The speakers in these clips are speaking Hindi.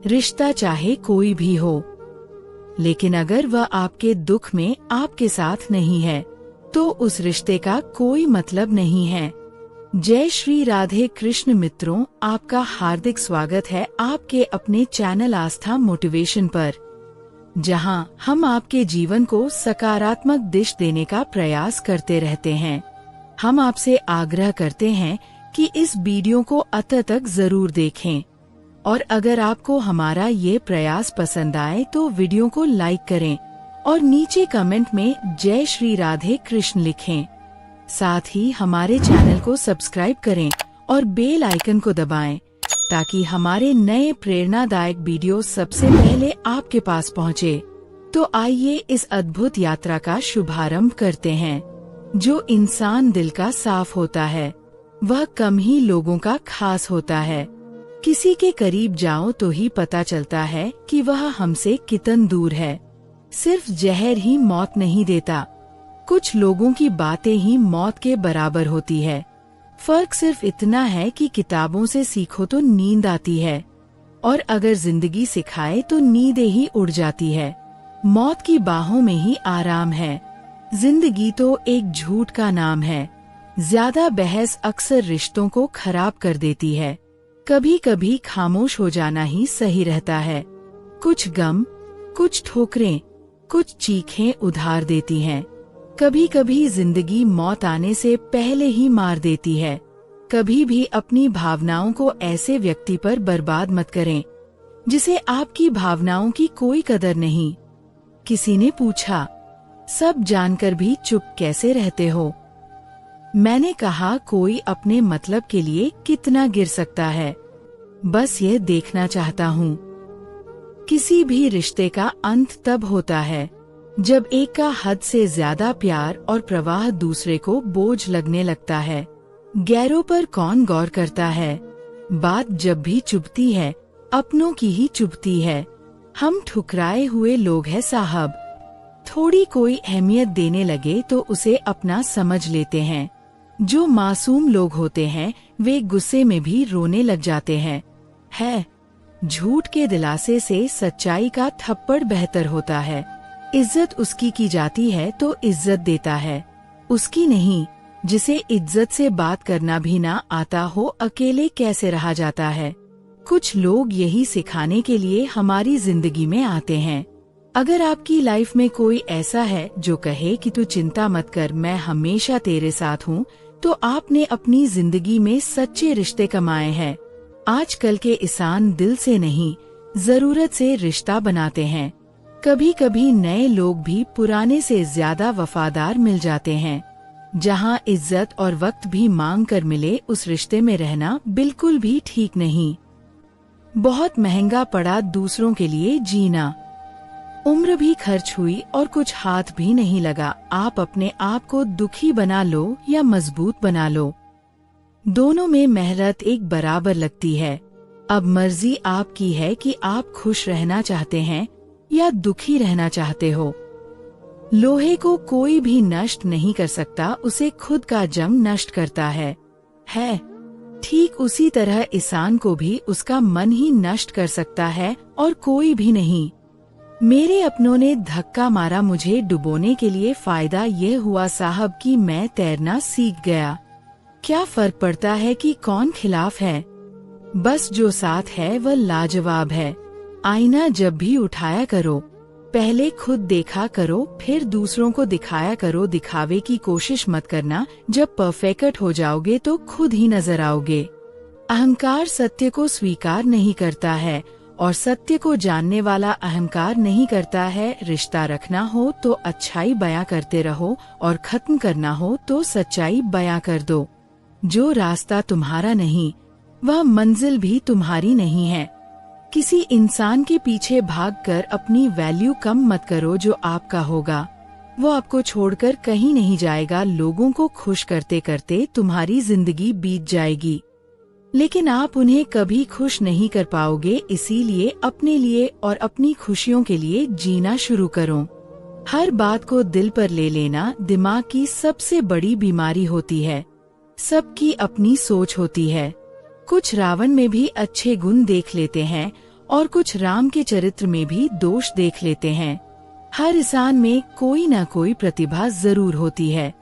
रिश्ता चाहे कोई भी हो, लेकिन अगर वह आपके दुख में आपके साथ नहीं है तो उस रिश्ते का कोई मतलब नहीं है। जय श्री राधे कृष्ण मित्रों, आपका हार्दिक स्वागत है आपके अपने चैनल आस्था मोटिवेशन पर, जहां हम आपके जीवन को सकारात्मक दिशा देने का प्रयास करते रहते हैं। हम आपसे आग्रह करते हैं कि इस वीडियो को अंत तक जरूर देखें और अगर आपको हमारा ये प्रयास पसंद आए तो वीडियो को लाइक करें और नीचे कमेंट में जय श्री राधे कृष्ण लिखें। साथ ही हमारे चैनल को सब्सक्राइब करें और बेल आइकन को दबाएं ताकि हमारे नए प्रेरणादायक वीडियो सबसे पहले आपके पास पहुंचे। तो आइए इस अद्भुत यात्रा का शुभारंभ करते हैं। जो इंसान दिल का साफ होता है वह कम ही लोगों का खास होता है। किसी के करीब जाओ तो ही पता चलता है कि वह हमसे कितन दूर है। सिर्फ जहर ही मौत नहीं देता, कुछ लोगों की बातें ही मौत के बराबर होती है। फर्क सिर्फ इतना है कि किताबों से सीखो तो नींद आती है और अगर जिंदगी सिखाए तो नींदें ही उड़ जाती है। मौत की बाहों में ही आराम है। जिंदगी तो एक झूठ का नाम है। ज्यादा बहस अक्सर रिश्तों को खराब कर देती है। कभी कभी खामोश हो जाना ही सही रहता है। कुछ गम, कुछ ठोकरें, कुछ चीखें उधार देती हैं। कभी कभी जिंदगी मौत आने से पहले ही मार देती है। कभी भी अपनी भावनाओं को ऐसे व्यक्ति पर बर्बाद मत करें जिसे आपकी भावनाओं की कोई कदर नहीं। किसी ने पूछा, सब जानकर भी चुप कैसे रहते हो? मैंने कहा, कोई अपने मतलब के लिए कितना गिर सकता है, बस ये देखना चाहता हूँ। किसी भी रिश्ते का अंत तब होता है जब एक का हद से ज्यादा प्यार और प्रवाह दूसरे को बोझ लगने लगता है। गैरों पर कौन गौर करता है? बात जब भी चुभती है अपनों की ही चुभती है। हम ठुकराए हुए लोग हैं साहब। थोड़ी कोई अहमियत देने लगे तो उसे अपना समझ लेते हैं। जो मासूम लोग होते हैं वे गुस्से में भी रोने लग जाते हैं। झूठ के दिलासे से सच्चाई का थप्पड़ बेहतर होता है। इज्जत उसकी की जाती है तो इज्जत देता है, उसकी नहीं जिसे इज्जत से बात करना भी ना आता हो अकेले कैसे रहा जाता है। कुछ लोग यही सिखाने के लिए हमारी जिंदगी में आते हैं। अगर आपकी लाइफ में कोई ऐसा है जो कहे कि तू चिंता मत कर, मैं हमेशा तेरे साथ हूँ, तो आपने अपनी जिंदगी में सच्चे रिश्ते कमाए हैं। आजकल के इंसान दिल से नहीं जरूरत से रिश्ता बनाते हैं। कभी कभी नए लोग भी पुराने से ज्यादा वफादार मिल जाते हैं। जहां इज्जत और वक्त भी मांग कर मिले उस रिश्ते में रहना बिल्कुल भी ठीक नहीं। बहुत महंगा पड़ा दूसरों के लिए जीना। उम्र भी खर्च हुई और कुछ हाथ भी नहीं लगा। आप अपने आप को दुखी बना लो या मजबूत बना लो, दोनों में मेहनत एक बराबर लगती है। अब मर्जी आपकी है कि आप खुश रहना चाहते हैं या दुखी रहना चाहते हो। लोहे को कोई भी नष्ट नहीं कर सकता, उसे खुद का जंग नष्ट करता है। ठीक उसी तरह इंसान को भी उसका मन ही नष्ट कर सकता है और कोई भी नहीं। मेरे अपनों ने धक्का मारा मुझे डुबोने के लिए। फायदा ये हुआ साहब कि मैं तैरना सीख गया। क्या फर्क पड़ता है कि कौन खिलाफ है, बस जो साथ है वह लाजवाब है। आईना जब भी उठाया करो पहले खुद देखा करो फिर दूसरों को दिखाया करो। दिखावे की कोशिश मत करना, जब परफेक्ट हो जाओगे तो खुद ही नजर आओगे। अहंकार सत्य को स्वीकार नहीं करता है और सत्य को जानने वाला अहंकार नहीं करता है। रिश्ता रखना हो तो अच्छाई बयां करते रहो और खत्म करना हो तो सच्चाई बयां कर दो। जो रास्ता तुम्हारा नहीं वह मंजिल भी तुम्हारी नहीं है। किसी इंसान के पीछे भागकर अपनी वैल्यू कम मत करो। जो आपका होगा वो आपको छोड़कर कहीं नहीं जाएगा। लोगों को खुश करते करते तुम्हारी जिंदगी बीत जाएगी, लेकिन आप उन्हें कभी खुश नहीं कर पाओगे। इसीलिए अपने लिए और अपनी खुशियों के लिए जीना शुरू करो। हर बात को दिल पर ले लेना दिमाग की सबसे बड़ी बीमारी होती है। सबकी अपनी सोच होती है। कुछ रावण में भी अच्छे गुण देख लेते हैं और कुछ राम के चरित्र में भी दोष देख लेते हैं। हर इंसान में कोई न कोई प्रतिभा जरूर होती है,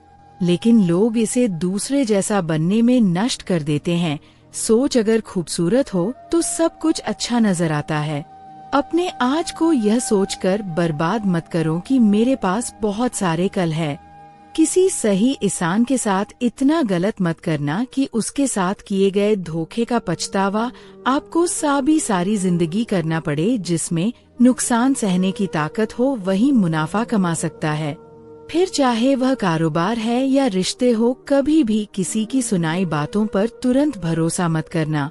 लेकिन लोग इसे दूसरे जैसा बनने में नष्ट कर देते हैं। सोच अगर खूबसूरत हो तो सब कुछ अच्छा नजर आता है। अपने आज को यह सोचकर बर्बाद मत करो कि मेरे पास बहुत सारे कल है। किसी सही इंसान के साथ इतना गलत मत करना कि उसके साथ किए गए धोखे का पछतावा आपको सारी जिंदगी करना पड़े। जिसमें नुकसान सहने की ताकत हो वही मुनाफा कमा सकता है। फिर चाहे वह कारोबार है या रिश्ते हो, कभी भी किसी की सुनाई बातों पर तुरंत भरोसा मत करना,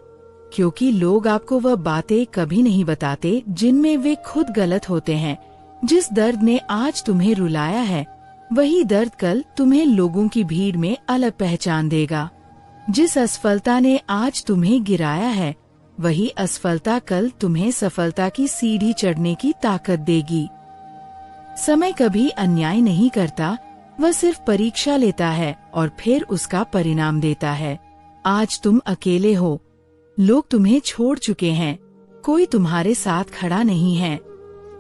क्योंकि लोग आपको वह बातें कभी नहीं बताते जिनमें वे खुद गलत होते हैं। जिस दर्द ने आज तुम्हें रुलाया है, वही दर्द कल तुम्हें लोगों की भीड़ में अलग पहचान देगा। जिस असफलता ने आज तुम्हें गिराया है, वही असफलता कल तुम्हें सफलता की सीढ़ी चढ़ने की ताकत देगी। समय कभी अन्याय नहीं करता, वह सिर्फ परीक्षा लेता है और फिर उसका परिणाम देता है। आज तुम अकेले हो, लोग तुम्हें छोड़ चुके हैं, कोई तुम्हारे साथ खड़ा नहीं है,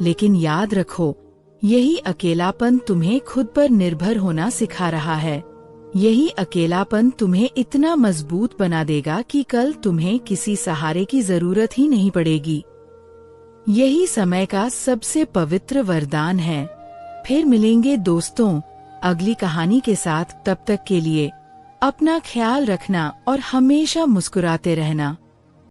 लेकिन याद रखो, यही अकेलापन तुम्हें खुद पर निर्भर होना सिखा रहा है। यही अकेलापन तुम्हें इतना मजबूत बना देगा कि कल तुम्हें किसी सहारे की जरूरत ही नहीं पड़ेगी। यही समय का सबसे पवित्र वरदान है। फिर मिलेंगे दोस्तों अगली कहानी के साथ। तब तक के लिए अपना ख्याल रखना और हमेशा मुस्कुराते रहना।